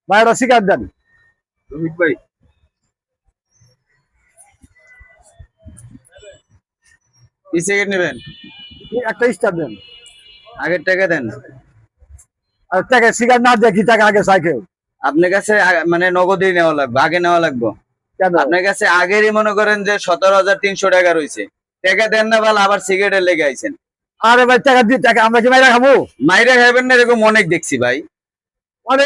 ভাই ওটা সিগারেট দেন। রফিক ভাই কি সিগারেট নেবেন? একটা স্টার দেন। আগের টাকা দেন। আর টাকা সিগারেট না দিয়ে কি টাকা আগে সাইকেল আপনার কাছে মানে নগদই নেওয়া লাগবে, আগে নেওয়া লাগবে। কেন? আপনার কাছে আগেরই মনে করেন যে 17,300 টাকা রয়েছে, টাকা দেন না বল আবার সিগারেটের লেগে আইছেন। আরে ভাই টাকা দিয়ে টাকা আমরা কি মাইরা খাবো? মাইরা খাবেন না এরকম অনেক দেখছি ভাই,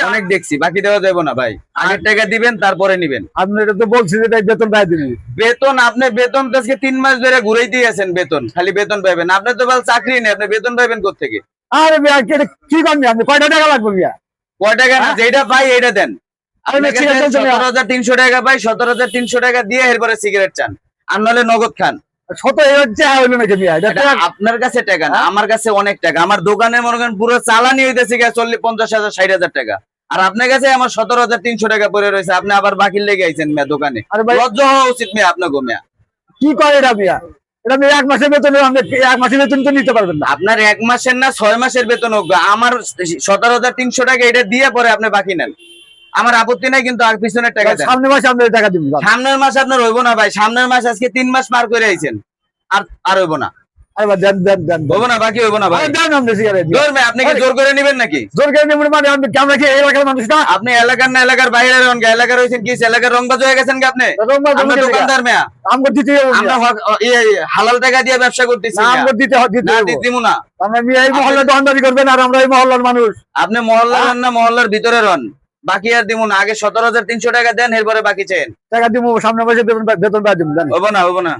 অনেক দেখছি। বাকি দেওয়া যাবে না ভাই, আগের টাকা দিবেন তারপরে নিবেন। আপনি এটা তো বলছি যে বেতন পাই দিবি। বেতন আপনি বেতন আজকে 3 মাস ধরে ঘুরাই দিয়েছেন, বেতন খালি বেতন পাইবেন। আপনি তো বল চাকরি নেই, আপনি বেতন পাইবেন কোত্থেকে? আরে ভাই কি করবি আপনি? কয়টা টাকা লাগবে ভাইয়া? কয় টাকা না, যেটা পাই এটা দেন। আরে ভাই সিগারেট চলছে না। 17,300 টাকা পাই, 17,300 টাকা দিয়ে এরপরে সিগারেট চান, আর নাহলে নগদ খান। শত হচ্ছে হইলো নাকি ভাইয়া? এটা এটা আপনার কাছে টাকা না, আমার কাছে অনেক টাকা। আমার দোকানে মনে করেন পুরো চালানি হইতেছে 40,000, 50,000, 60,000 টাকা। আর আপনার কাছে আমার 17,300 টাকা পড়ে রয়েছে, আপনি আবার বাকি লেগে আইছেন মিয়া দোকানে। আরে ভাই লজ্জা হওয়া উচিত মিয়া আপনাকে মিয়া। কি করে এটা ভাইয়া? এটা আমি এক মাসের বেতন, আপনি এক মাসের বেতন তো নিতে পারবেন না। আপনার 1 মাসের না 6 মাসের বেতন হোক, আমার 17,300 টাকা এটা দিয়ে পরে আপনি বাকি নেন, আমার আপত্তি নাই, কিন্তু আর পিছনের টাকা দেন। সামনের মাসে আপনি টাকা দিবেন। সামনের মাস আপনার হইব না ভাই, সামনের মাস আজকে 3 মাস পার করে আইছেন, আর হইব না। আরে ভাই দেন দেন দেন হইব না, বাকি হইব না ভাই। দেন আপনি সিগারেট জোর ভাই, আপনি কি জোর করে নেবেন নাকি? জোর করে নেবেন মানে আমরা কি এই এলাকার মানুষ না? আপনি এলাকার না এলাকার বাইরে রন, এলাকার হইছেন কি এলাকার রংবাজ হয়ে গেছেন কি আপনি? আমরা দোকানদার মেয়া, আমগো দিতে হবে। আমরা হালাল টাকা দিয়ে ব্যবসা করতেছি না আমগো দিতে দিতে না, হবে। দিমু না। আমরা এই মহল্লায় দোকানদারি করবেন আর আমরা এই মহল্লার মানুষ। আপনি মহল্লার রন না মহল্লার ভিতরে রন, বাকি আর দিমু না। আগে 17,300 টাকা দেন, এরপরে বাকি চেন। টাকা দিব সামনের মাসে দেবেন, বেতন পাই দিবেন জানেন। হবো না, হবো না।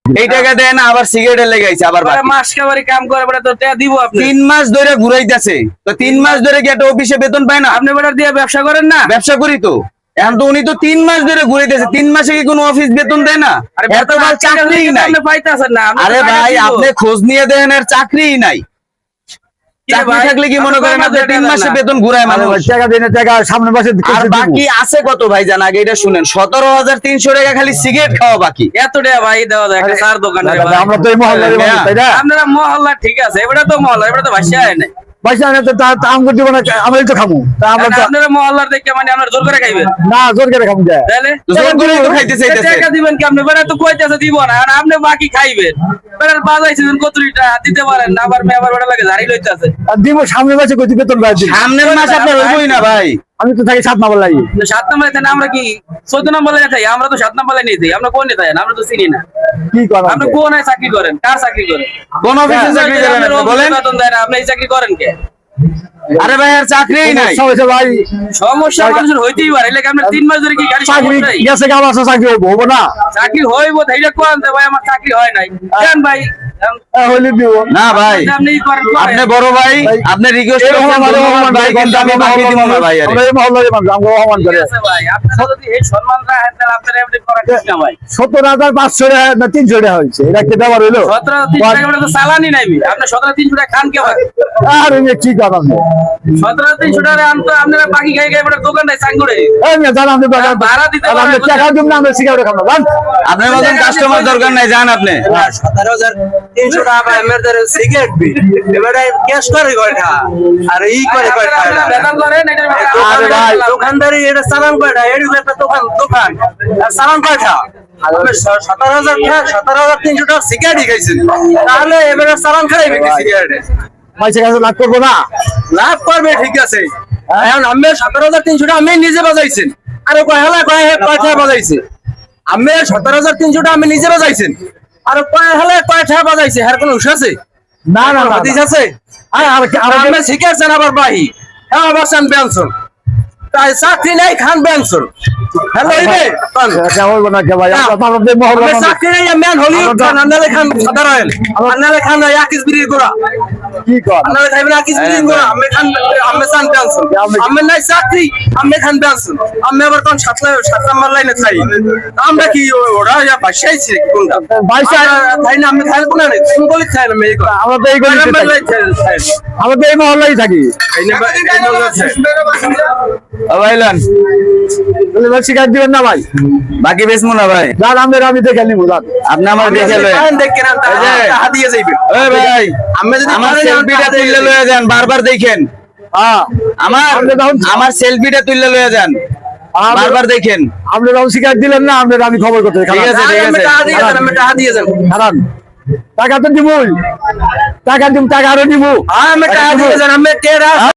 এই টাকা দেন, আবার সিগারেটের লেগে আইছে আবার বাকি। মাস খাবারই কাম করে বড় তো টাকা দিব আপনি। 3 মাস ধরে ঘুরাইতেছে, তো 3 মাস ধরে কি একটা অফিসে বেতন পায় না? আপনি বড় দিয়ে ব্যবসা করেন না? ব্যবসা করি তো। এখন তো উনি তো 3 মাস ধরে ঘুরাইতেছে, 3 মাসে কি কোনো অফিস বেতন দেয় না? আরে এত বড় চাকরিই নাই। আপনি পাইতাছেন না। আরে ভাই আপনি খোঁজ নিয়ে দেন, এর চাকরিই নাই। চাকরি থাকলে কি মনে করেন আপনি 3 মাসে বেতন ঘুরায় মানুষ? টাকা দিন, টাকা সামনের মাসে আর বাকি আছে কত ভাই জান? আগে এটা শুনেন, 17,300 টাকা খালি সিগারেট খাওয়া বাকি। এত টাকা ভাই দেওয়া যায় একটা চার দোকানে। আমরা তো এই মহল্লার মানুষ তাই না? আপনারা মহল্লা ঠিক আছে, এবারে তো মহল্লা, এবারে তো ভাষা হয় না। পয়সা আনে তো আমগো দিব না, আমরাই তো খাবো। তা আমরা তো আপনারা মহল্লার দেখে মানে আপনারা জোর করে খাইবেন না, জোর করে খাবো যায়। তাহলে জোর করে তো খাইতে চাইতেছে। টাকা দিবেন কি আপনি? বেড়া তো কইতাছে দিব না, আর আপনি বাকি খাইবেন। বেড়ার বাজাইছেন কতরিটা দিতে পারেন না, আবার মেয়ে আবার বেড়া লাগে ঝাড়ি লইতাছে। আর দিব সামনের মাসে কত বেতন পাই দিন। সামনের মাস আপনার হইবই না ভাই। আমি তো থাকি 7 নম্বর লাগি। 7 নম্বরে থাকেন, আমরা কি 14 নম্বরে থাকি? আমরা তো 7 নম্বরে নিয়ে যাই। আমরা কোন নেতায়? আমরা তো চিনি না। কি করেন? আপনি কোন চাকরি করেন? কার চাকরি করেন? কোন অফিসে চাকরি করেন আপনি বলেন? বেতন দেয় না, আপনি এই চাকরি করেন কে? আরে ভাই আর চাকরিই নাই। সমস্যা ভাই, সমস্যা মানুষের হইতেই পারে। এলাকা আমরা 3 মাস ধরে কি গাড়ি চাকরি সমস্যা নাই? গেছে কাম আছে, চাকরি হবো না। চাকরি হইব এইটা কোন দে ভাই? আমার চাকরি হয় নাই কেন ভাই? হইলে দিব না ভাই, আপনি করেন আপনি বড় ভাই, আপনি রিকোয়েস্ট করছেন ধন্যবাদ ভাই, কিন্তু আমি বাকি দিব না ভাই। আরে আমরা এই মহল্লার মানুষ, আমরা অপমান করে। ঠিক আছে ভাই, আপনারা যদি এই সম্মান রাখেন তাহলে আপনারা এমনি করা ঠিক না ভাই। 17,500 টাকা না 300 টাকা হয়েছে, এটা কি দেওয়ার হইলো? 17,300 টাকা বলে তো চালানি নাই। আপনি 17,300 টাকা খান কে ভাই? আর এই কি করেন? 17,300 টাকা আনতো আপনারা বাকি খাই খাই বড় দোকান নাই চাঙ্গুড়ে। এই মেয়ে জান আপনি ভাড়া দিতে পারেন। আপনি টাকা দিন না, আমরা সিগারেট খাবো জান। আপনার মতন কাস্টমার দরকার নাই, যান আপনি। 17,300 টাকা আমাদের সিগারেট বিল এবারে ক্যাশ করে কয়টা আর ই করে কয়টা? বেতন করেন এটা আরে ভাই, দোকানদারি এটা চালান কয়টা? এরকম একটা দোকান দোকান আর চালান কয়টা? 17,300 টাকা সিগারেট খাইছেন, তাহলে এবারে চালান খাইবে কি সিগারেটে? পয়সা কাছে লাভ করবো না। লাভ করবে ঠিক আছে। এখন আমি 17,300 টাকা আমি নিজে বাজাইছেন, আর কয়টা বাজাইছে? আমি 17,300 টাকা আমি নিজে বাজাইছেন, আর কয়টা বাজাইছে? হ্যাঁ কোনো হুশ আছে? না না না, হাদিস আছে? আমি শিখেছেন আবার বাহি, হ্যাঁ বাসান পেনশন, তাই চাকরি নাই খান পেনশন। হ্যালো এটা হইবো না কে ভাই? আপনাদের মহল্লার মানুষ। চাকরি নাই ম্যান হলিউড খান, আন্নালে খান সাধারণ, আন্নালে খান আকিস বিড়ির গোড়া, কি কর? আন্নালে খাইবেন আকিস বিড়ির গোড়া, আমি খান আমি চান পেনশন। আমি নাই চাকরি, আমি খান পেনশন। আমি আবার কোন 7 নাম্বার লাইনে খাই। আমরা কি ওরা বাসাইছি কোনটা? বাইশা তাই না, আমি খাই কোন না, তুমি বলি খাই না আমি এই কথা। আমরা তো এই গলিতে থাকি। আমরা তো এই মহল্লায় থাকি। ভাইলান বলে ভাই সিগারেট দিবেন না ভাই? বাকি বেচমু না ভাই। যান আমি দেখে নিবো যান। আপনি আমার দেখে লয়েন। দেখেন হাদিয়ে যাইবে। ওই ভাই, আমি যদি আমার সেলফিটা তুলে লয়ে যান, বারবার দেখেন। হ্যাঁ আমার আপনি তখন- আমার সেলফিটা তুললে লয়ে যান, বারবার দেখেন। আপনি যখন শিকার দিলেন না, আপনার আমি খবর করতে ঠিক আছে, ঠিক আমি আছে। টাকা দিয়ে যান, আমি টাকা দিয়ে যান। খারাপ টাকা তো দিবই, টাকা দিব, টাকা আরো দিব। আমি টাকা দিয়ে যান, আমি টেরা